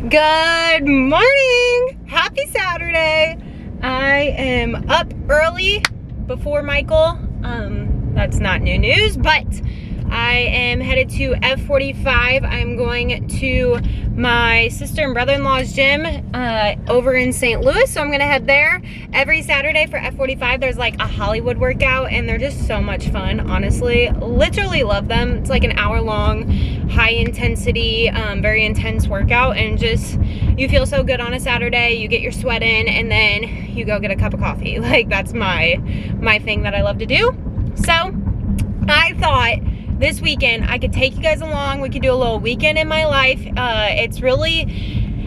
Good morning! Happy Saturday! I am up early before Michael. That's not new news, but I am headed to F45. I'm going to my sister and brother-in-law's gym over in St. Louis, so I'm gonna head there. Every Saturday for F45 there's like a Hollywood workout, and they're just so much fun, honestly. Literally love them. It's like an hour-long, high-intensity, very intense workout, and just you feel so good on a Saturday. You get your sweat in, and then you go get a cup of coffee. Like, that's my thing that I love to do. So I thought this weekend I could take you guys along. We could do a little weekend in my life. It's really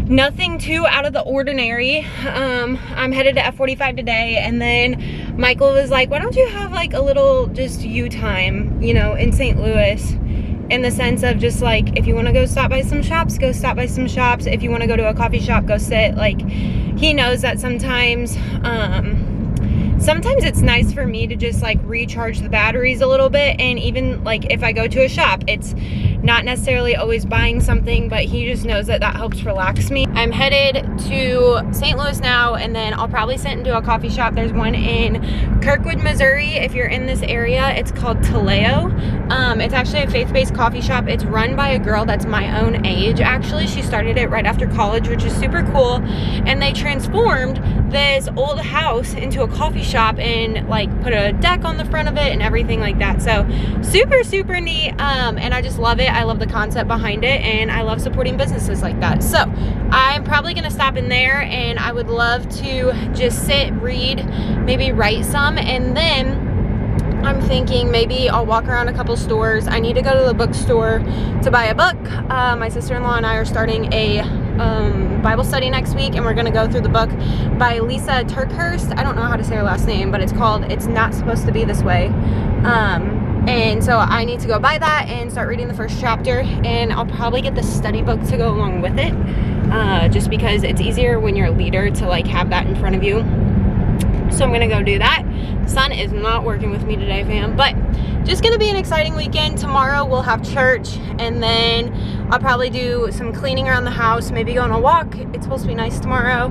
nothing too out of the ordinary. I'm headed to F45 today, and then Michael was like, why don't you have like a little just you time, you know, in St. Louis, in the sense of just like, if you want to go stop by some shops, go stop by some shops. If you want to go to a coffee shop, go sit. Like, he knows that sometimes it's nice for me to just like recharge the batteries a little bit. And even like if I go to a shop, it's not necessarily always buying something, but he just knows that that helps relax me. I'm headed to St. Louis now, and then I'll probably sit into a coffee shop. There's one in Kirkwood, Missouri. If you're in this area, it's called Taleo. It's actually a faith-based coffee shop. It's run by a girl that's my own age, actually. She started it right after college, which is super cool. And they transformed this old house into a coffee shop and like put a deck on the front of it and everything like that. So super neat, and I just love it. I love the concept behind it, and I love supporting businesses like that. So I'm probably gonna stop in there, and I would love to just sit, read, maybe write some, and then I'm thinking maybe I'll walk around a couple stores. I need to go to the bookstore to buy a book. My sister-in-law and I are starting a Bible study next week, and we're gonna go through the book by Lisa Turkhurst. I don't know how to say her last name, but it's called It's Not Supposed to Be This Way. And so I need to go buy that and start reading the first chapter, and I'll probably get the study book to go along with it, just because it's easier when you're a leader to like have that in front of you. So I'm gonna go do that. Sun is not working with me today, fam, but just gonna be an exciting weekend. Tomorrow we'll have church, and then I'll probably do some cleaning around the house, maybe go on a walk. It's supposed to be nice tomorrow,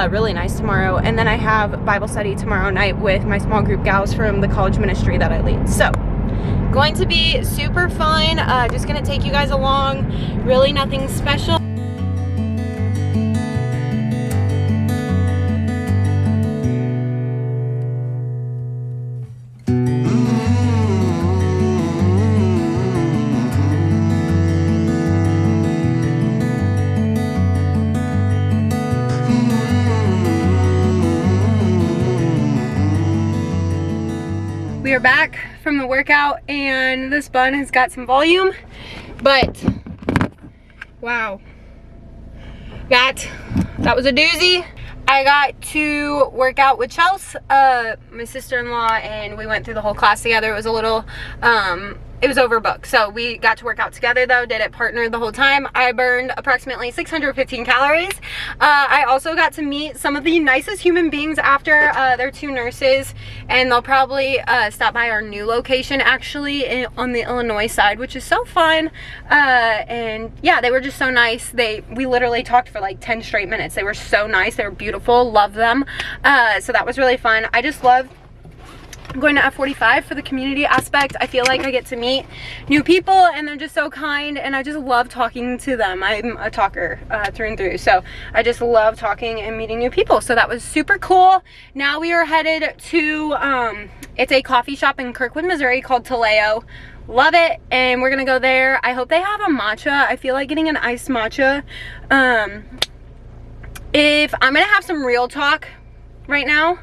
really nice tomorrow. And then I have Bible study tomorrow night with my small group gals from the college ministry that I lead. So going to be super fun. Just gonna take you guys along. Really nothing special. We are back from the workout, and this bun has got some volume, but wow, that was a doozy. I got to work out with Chelsea, my sister-in-law, and we went through the whole class together. It was a little, it was overbooked. So we got to work out together though, did it partnered the whole time. I burned approximately 615 calories. I also got to meet some of the nicest human beings after. They're two nurses, and they'll probably stop by our new location actually on the Illinois side, which is so fun. And yeah, they were just so nice. We literally talked for like 10 straight minutes. They were so nice. They were beautiful. Love them. So that was really fun. I just love going to F45 for the community aspect. I feel like I get to meet new people, and they're just so kind, and I just love talking to them. I'm a talker through and through, so I just love talking and meeting new people. So that was super cool. Now we are headed to it's a coffee shop in Kirkwood, Missouri called Taleo. Love it, and we're gonna go there. I hope they have a matcha. I feel like getting an iced matcha. If I'm gonna have some real talk right now,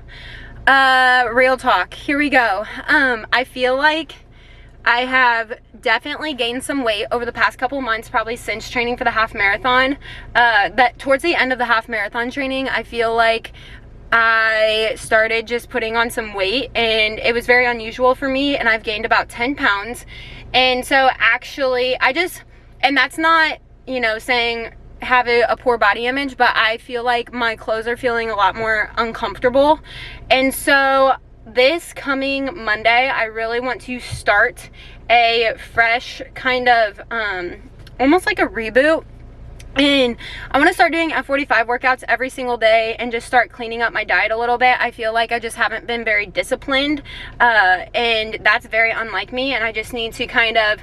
real talk, here we go. I feel like I have definitely gained some weight over the past couple months, probably since training for the half marathon. That towards the end of the half marathon training, I feel like I started just putting on some weight, and it was very unusual for me, and I've gained about 10 pounds. And so actually and that's not, you know, saying have a poor body image, but I feel like my clothes are feeling a lot more uncomfortable. And so this coming Monday, I really want to start a fresh kind of almost like a reboot And I want to start doing F45 workouts every single day and just start cleaning up my diet a little bit. I feel like I just haven't been very disciplined, and that's very unlike me, and I just need to kind of,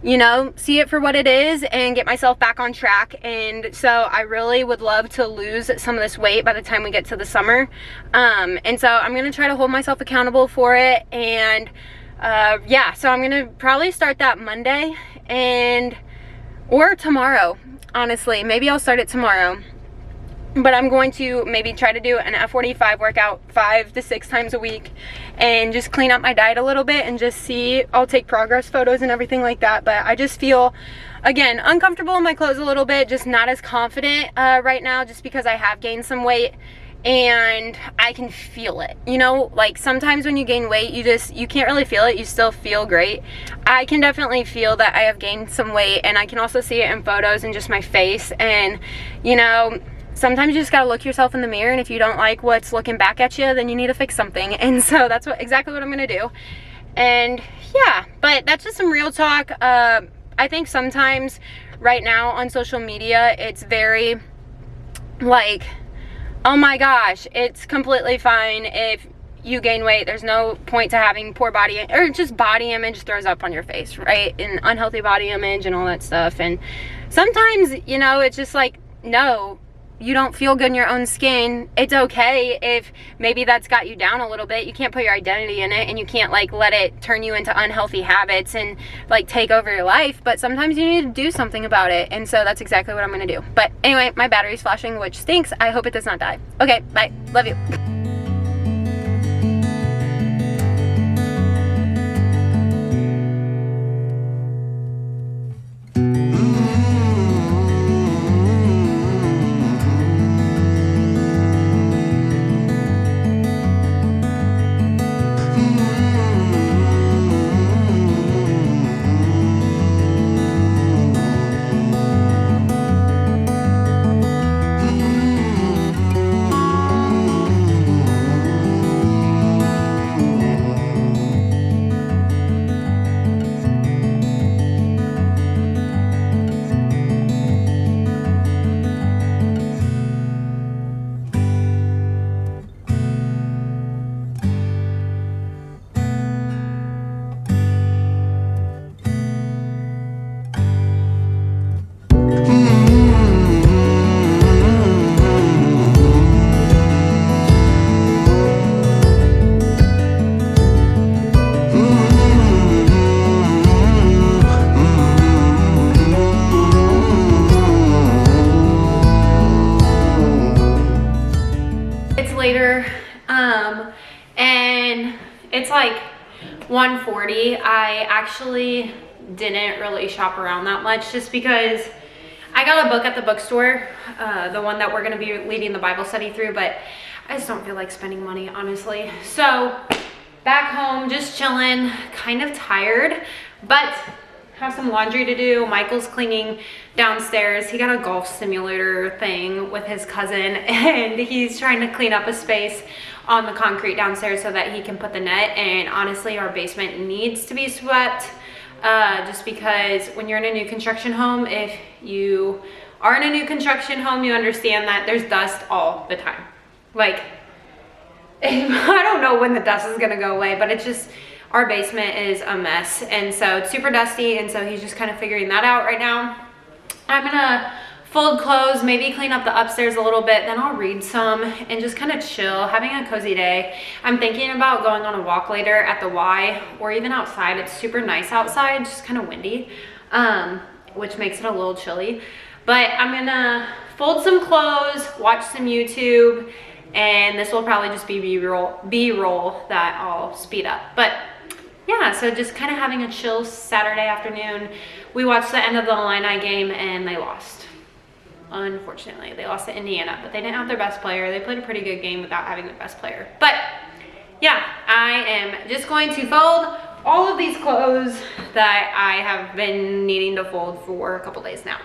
you know, see it for what it is and get myself back on track. And so I really would love to lose some of this weight by the time we get to the summer. And so I'm going to try to hold myself accountable for it. And yeah, so I'm going to probably start that Monday or tomorrow. Honestly, maybe I'll start it tomorrow, but I'm going to maybe try to do an F45 workout 5 to 6 times a week and just clean up my diet a little bit and just see. I'll take progress photos and everything like that, but I just feel, again, uncomfortable in my clothes a little bit, just not as confident right now, just because I have gained some weight and I can feel it. You know, like sometimes when you gain weight, you can't really feel it. You still feel great. I can definitely feel that I have gained some weight, and I can also see it in photos and just my face. And you know, sometimes you just gotta look yourself in the mirror, and if you don't like what's looking back at you, then you need to fix something. And so that's exactly what I'm gonna do. And yeah, but that's just some real talk. I think sometimes right now on social media, it's very like, oh my gosh, it's completely fine if you gain weight. There's no point to having poor body, or just body image throws up on your face, right? And unhealthy body image and all that stuff. And sometimes, you know, it's just like, no, you don't feel good in your own skin. It's okay if maybe that's got you down a little bit. You can't put your identity in it, and you can't like let it turn you into unhealthy habits and like take over your life. But sometimes you need to do something about it, and so that's exactly what I'm gonna do. But anyway, my battery's flashing, which stinks. I hope it does not die. Okay, bye. Love you. Later, and it's like 1:40. I actually didn't really shop around that much, just because I got a book at the bookstore, the one that we're going to be leading the Bible study through, but I just don't feel like spending money, honestly. So back home, just chilling, kind of tired, but have some laundry to do. Michael's cleaning downstairs. He got a golf simulator thing with his cousin, and he's trying to clean up a space on the concrete downstairs so that he can put the net. And honestly, our basement needs to be swept, just because when you're in a new construction home, if you are in a new construction home, you understand that there's dust all the time. Like, I don't know when the dust is gonna go away, but it's just, our basement is a mess, and so it's super dusty, and so he's just kind of figuring that out right now. I'm gonna fold clothes, maybe clean up the upstairs a little bit, then I'll read some and just kind of chill, having a cozy day. I'm thinking about going on a walk later at the Y, or even outside. It's super nice outside, just kind of windy, which makes it a little chilly. But I'm gonna fold some clothes, watch some YouTube, and this will probably just be B-roll that I'll speed up. But yeah, so just kind of having a chill Saturday afternoon. We watched the end of the Illini game, and they lost. Unfortunately, they lost to Indiana, but they didn't have their best player. They played a pretty good game without having their best player. But yeah, I am just going to fold all of these clothes that I have been needing to fold for a couple days now.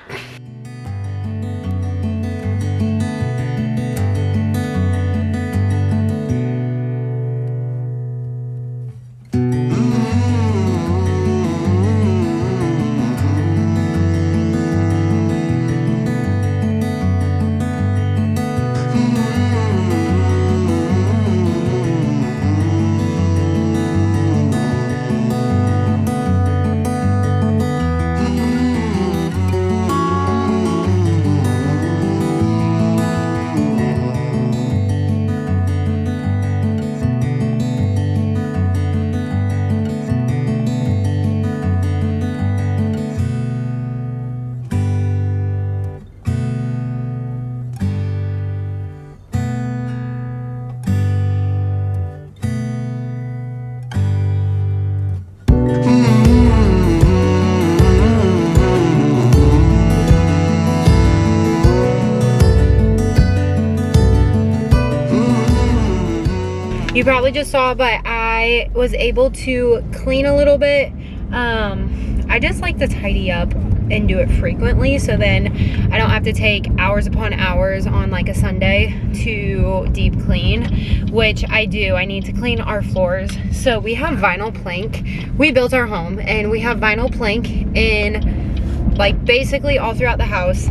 probably just saw, but I was able to clean a little bit. I just like to tidy up and do it frequently, so then I don't have to take hours upon hours on like a Sunday to deep clean, which I do. I need to clean our floors. So we have vinyl plank. We built our home and we have vinyl plank in like basically all throughout the house,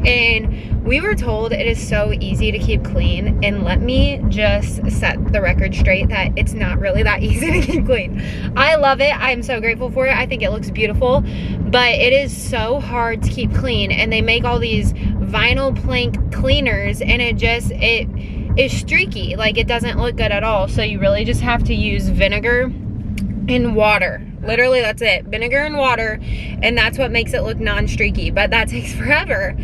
and we were told it is so easy to keep clean, and let me just set the record straight that it's not really that easy to keep clean. I love it. I'm so grateful for it. I think it looks beautiful, but it is so hard to keep clean, and they make all these vinyl plank cleaners and it is streaky. Like, it doesn't look good at all. So you really just have to use vinegar and water. Literally, that's it. Vinegar and water, and that's what makes it look non-streaky, but that takes forever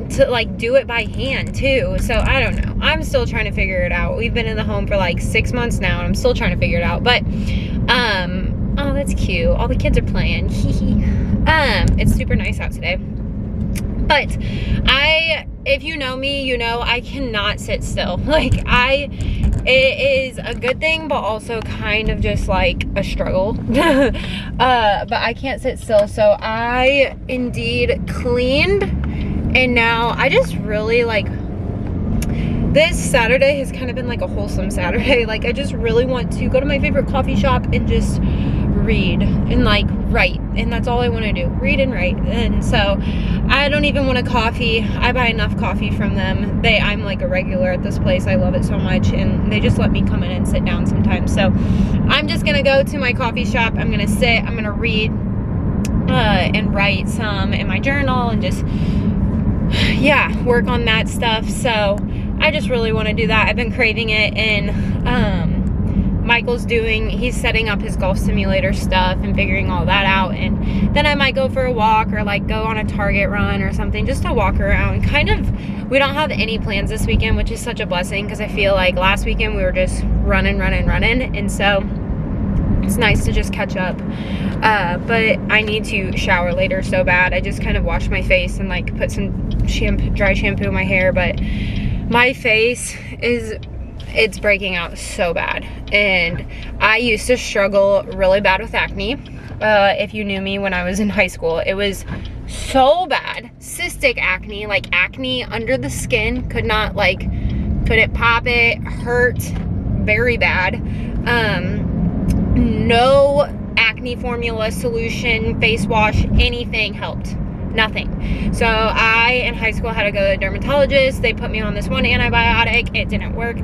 to like do it by hand too. So I don't know. I'm still trying to figure it out. We've been in the home for like 6 months now and I'm still trying to figure it out. But oh, that's cute. All the kids are playing. It's super nice out today. But if you know me, you know I cannot sit still. Like, it is a good thing, but also kind of just like a struggle. But I can't sit still. So I indeed cleaned, and now I just really like, this Saturday has kind of been like a wholesome Saturday. Like, I just really want to go to my favorite coffee shop and just read and like write, and that's all I want to do, read and write. And so I don't even want a coffee. I buy enough coffee from them. I'm like a regular at this place. I love it so much, and they just let me come in and sit down sometimes. So I'm just gonna go to my coffee shop. I'm gonna sit, I'm gonna read and write some in my journal and just work on that stuff. So I just really want to do that. I've been craving it, and he's setting up his golf simulator stuff and figuring all that out, and then I might go for a walk or like go on a Target run or something just to walk around. We don't have any plans this weekend, which is such a blessing, because I feel like last weekend we were just running, and so it's nice to just catch up. But I need to shower later so bad. I just kind of washed my face and like put some dry shampoo in my hair, but my face it's breaking out so bad. And I used to struggle really bad with acne. If you knew me when I was in high school, it was so bad. Cystic acne, like acne under the skin, couldn't pop it, hurt very bad. No acne formula, solution, face wash, anything helped. Nothing. So I, in high school, had to go to a dermatologist. They put me on this one antibiotic. It didn't work.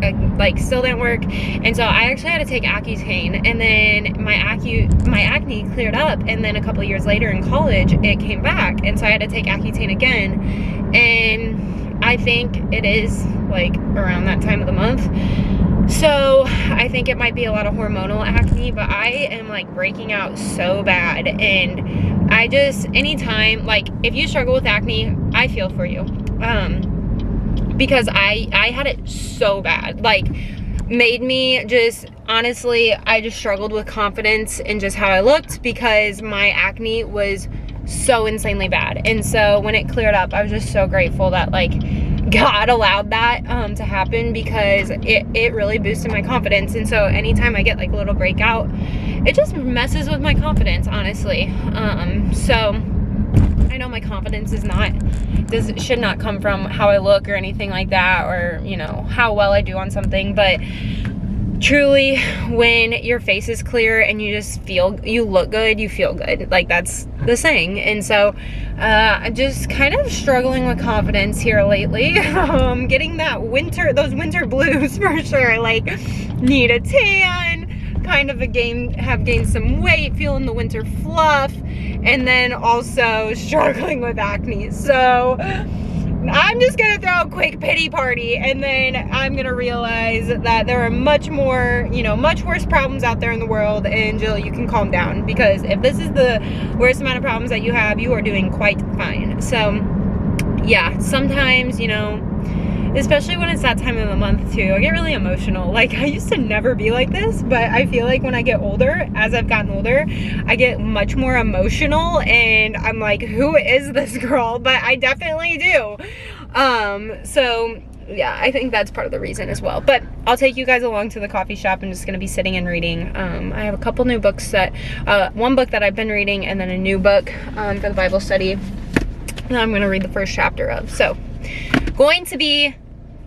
Still didn't work. And so I actually had to take Accutane, and then my acne cleared up. And then a couple of years later in college, it came back. And so I had to take Accutane again. And I think it is like around that time of the month. So I think it might be a lot of hormonal acne, but I am like breaking out so bad. And I just, anytime, like, if you struggle with acne, I feel for you. Because I had it so bad, like, made me just, honestly, I just struggled with confidence in just how I looked, because my acne was so insanely bad. And so when it cleared up, I was just so grateful that, like, God allowed that to happen, because it really boosted my confidence. And so anytime I get like a little breakout, it just messes with my confidence, honestly. So I know my confidence should not come from how I look or anything like that, or, you know, how well I do on something, but truly, when your face is clear and you just you look good, you feel good. Like, that's the saying. And so I'm just kind of struggling with confidence here lately. Getting those winter blues for sure. Like, need a tan, kind of have gained some weight, feeling the winter fluff, and then also struggling with acne. So I'm just gonna throw a quick pity party, and then I'm gonna realize that there are much worse problems out there in the world, and Jill, you can calm down, because if this is the worst amount of problems that you have, you are doing quite fine. So yeah, sometimes, you know, especially when it's that time of the month too, I get really emotional. Like, I used to never be like this, but I feel like when I get older, as I've gotten older, I get much more emotional, and I'm like, who is this girl? But I definitely do. So yeah, I think that's part of the reason as well. But I'll take you guys along to the coffee shop. I'm just gonna be sitting and reading. I have a couple new books that, one book that I've been reading, and then a new book for the Bible study that I'm gonna read the first chapter of. So, going to be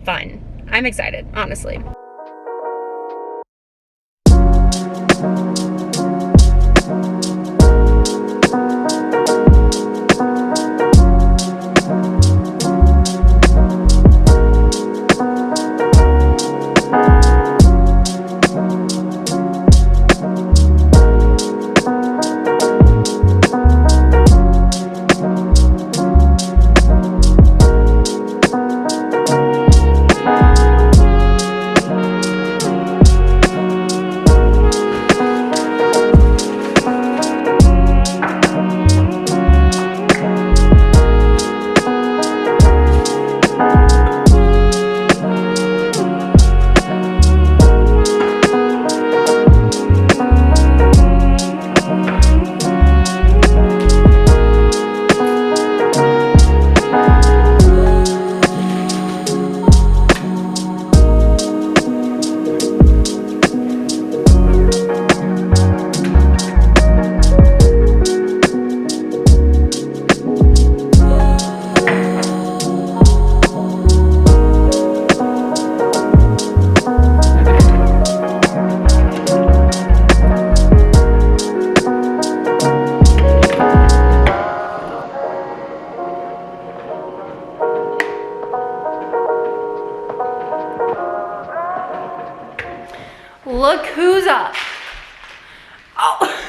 fun. I'm excited, honestly. Look who's up. Oh.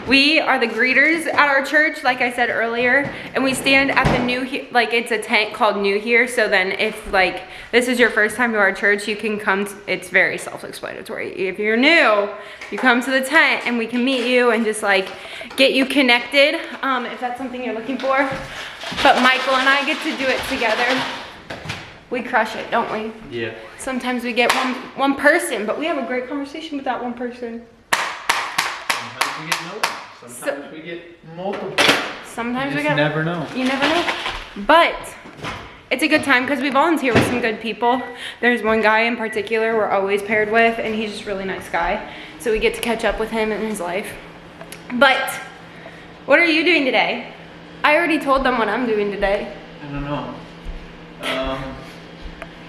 We are the greeters at our church, like I said earlier, and we stand at the new, like it's a tent called New Here, so then if like this is your first time to our church, you can come, it's very self-explanatory. If you're new, you come to the tent and we can meet you and just like get you connected, if that's something you're looking for. But Michael and I get to do it together. We crush it, don't we? Yeah. Sometimes we get one person, but we have a great conversation with that one person. Sometimes we get no one. Sometimes we get multiple. Sometimes You just never know. You never know. But it's a good time because we volunteer with some good people. There's one guy in particular we're always paired with, and he's just a really nice guy. So we get to catch up with him in his life. But what are you doing today? I already told them what I'm doing today. I don't know.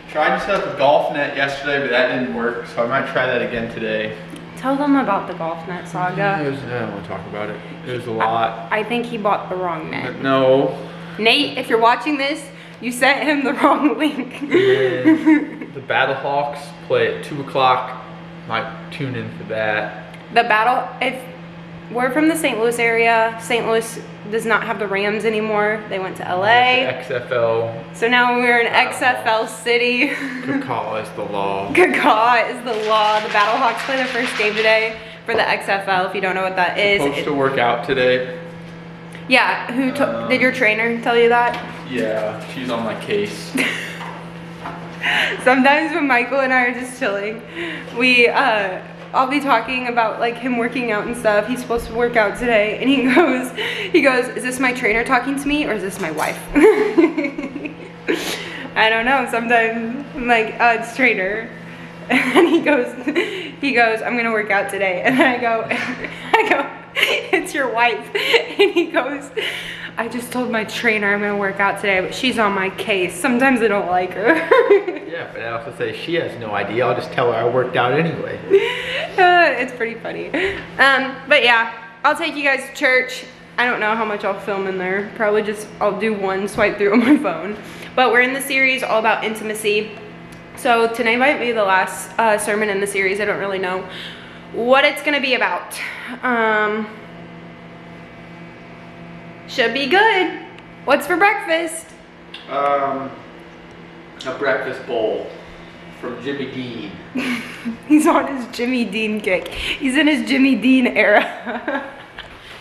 Tried to set up a golf net yesterday, but that didn't work, so I might try that again today. Tell them about the golf net saga. I don't want to talk about it. It was a lot. I think he bought the wrong net. No. Nate, if you're watching this, you sent him the wrong link. The Battlehawks play at 2 o'clock. Might tune in for that. The battle, if we're from the St. Louis area, St. Louis does not have the Rams anymore. They went to LA. XFL. So now we're in XFL city. Cacaw is the law. Cacaw is the law. The Battlehawks play their first game today for the XFL, if you don't know what that is. Supposed to work out today. Yeah, did your trainer tell you that? Yeah, she's on my case. Sometimes when Michael and I are just chilling, I'll be talking about like him working out and stuff. He's supposed to work out today, and he goes, is this my trainer talking to me or is this my wife? I don't know. Sometimes I'm like, it's trainer. And he goes, I'm gonna work out today. And I go, it's your wife. And he goes, I just told my trainer I'm gonna work out today, but she's on my case. Sometimes I don't like her. Yeah, but I also say she has no idea. I'll just tell her I worked out anyway. It's pretty funny. But yeah, I'll take you guys to church. I don't know how much I'll film in there. Probably just, I'll do one swipe through on my phone. But we're in the series all about intimacy. So tonight might be the last sermon in the series. I don't really know what it's gonna be about. Should be good. What's for breakfast? A breakfast bowl from Jimmy Dean. He's on his Jimmy Dean kick. He's in his Jimmy Dean era.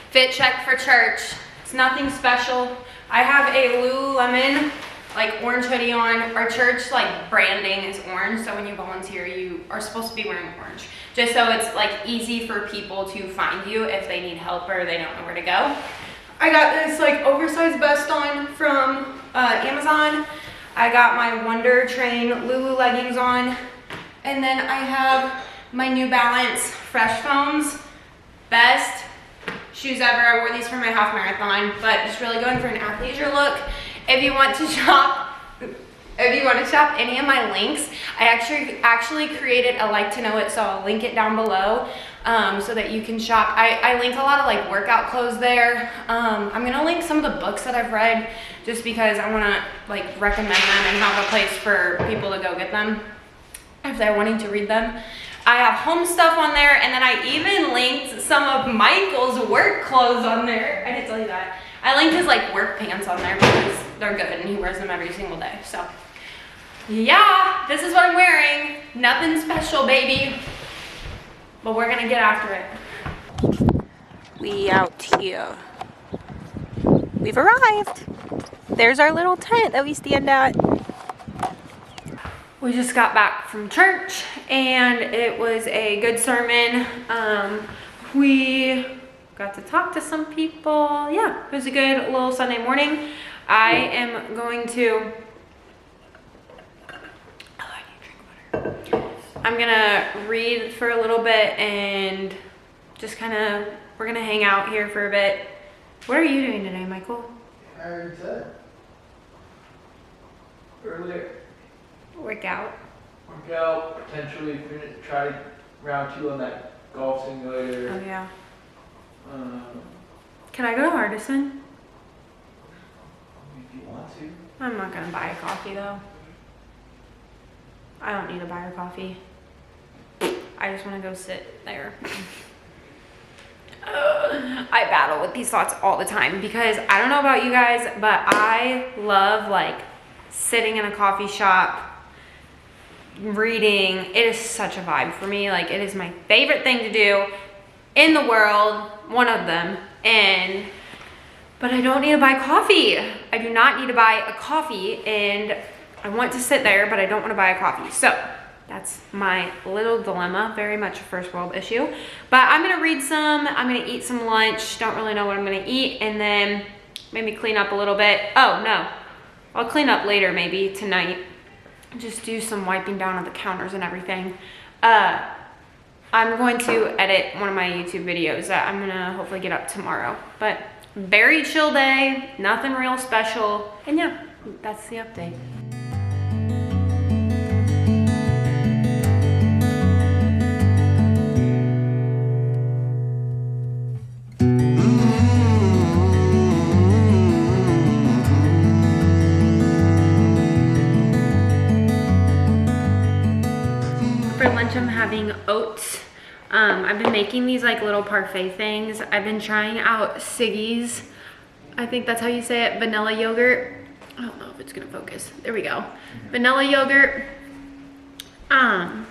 Fit check for church. It's nothing special. I have a Lululemon like orange hoodie on. Our church like branding is orange, so when you volunteer you are supposed to be wearing orange, just so it's like easy for people to find you if they need help or they don't know where to go. I got this like oversized vest on from Amazon. I got my Wonder Train Lulu leggings on. And then I have my New Balance Fresh Foams. Best shoes ever. I wore these for my half marathon, but just really going for an athleisure look. If you want to shop any of my links, I actually created a like to know it, so I'll link it down below so that you can shop. I link a lot of like workout clothes there. I'm gonna link some of the books that I've read just because I wanna like recommend them and have a place for people to go get them if they're wanting to read them. I have home stuff on there, and then I even linked some of Michael's work clothes on there. I didn't tell you that. I linked his like work pants on there because they're good and he wears them every single day. So yeah, this is what I'm wearing. Nothing special, baby, but we're gonna get after it. We out here. We've arrived. There's our little tent that we stand at. We just got back from church and it was a good sermon. We got to talk to some people. Yeah, it was a good little Sunday morning. I am going to, I'm gonna read for a little bit and just kind of, we're gonna hang out here for a bit. What are you doing today, Michael? I already said earlier. Workout. Workout, potentially try round 2 on that golf simulator. Oh yeah. Can I go to Artisan? If you want to. I'm not gonna buy a coffee though. I don't need to buy a coffee. I just want to go sit there. I battle with these thoughts all the time because I don't know about you guys, but I love like sitting in a coffee shop, reading. It is such a vibe for me. Like, it is my favorite thing to do in the world, one of them. But I don't need to buy coffee. I do not need to buy a coffee, and I want to sit there, but I don't want to buy a coffee. So that's my little dilemma, very much a first world issue. But I'm gonna read some, I'm gonna eat some lunch, don't really know what I'm gonna eat, and then maybe clean up a little bit. Oh no, I'll clean up later, maybe tonight. Just do some wiping down of the counters and everything. I'm going to edit one of my YouTube videos that I'm gonna hopefully get up tomorrow. But very chill day, nothing real special. And yeah, that's the update. For lunch, I'm having oats. I've been making these like little parfait things. I've been trying out Siggy's, I think that's how you say it, vanilla yogurt. I don't know if it's gonna focus. There we go. Vanilla yogurt. And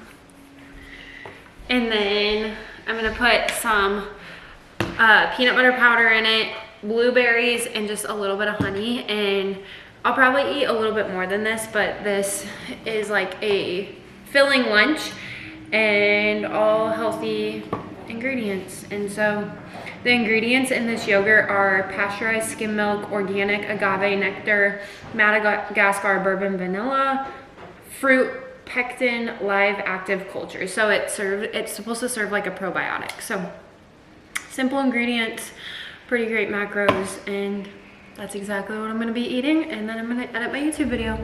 then I'm gonna put some peanut butter powder in it, blueberries, and just a little bit of honey. And I'll probably eat a little bit more than this, but this is like a filling lunch and all healthy ingredients. And so the ingredients in this yogurt are pasteurized skim milk, organic agave nectar, Madagascar bourbon vanilla, fruit pectin, live active culture. So it's supposed to serve like a probiotic. So simple ingredients, pretty great macros, and that's exactly what I'm gonna be eating. And then I'm gonna edit my YouTube video.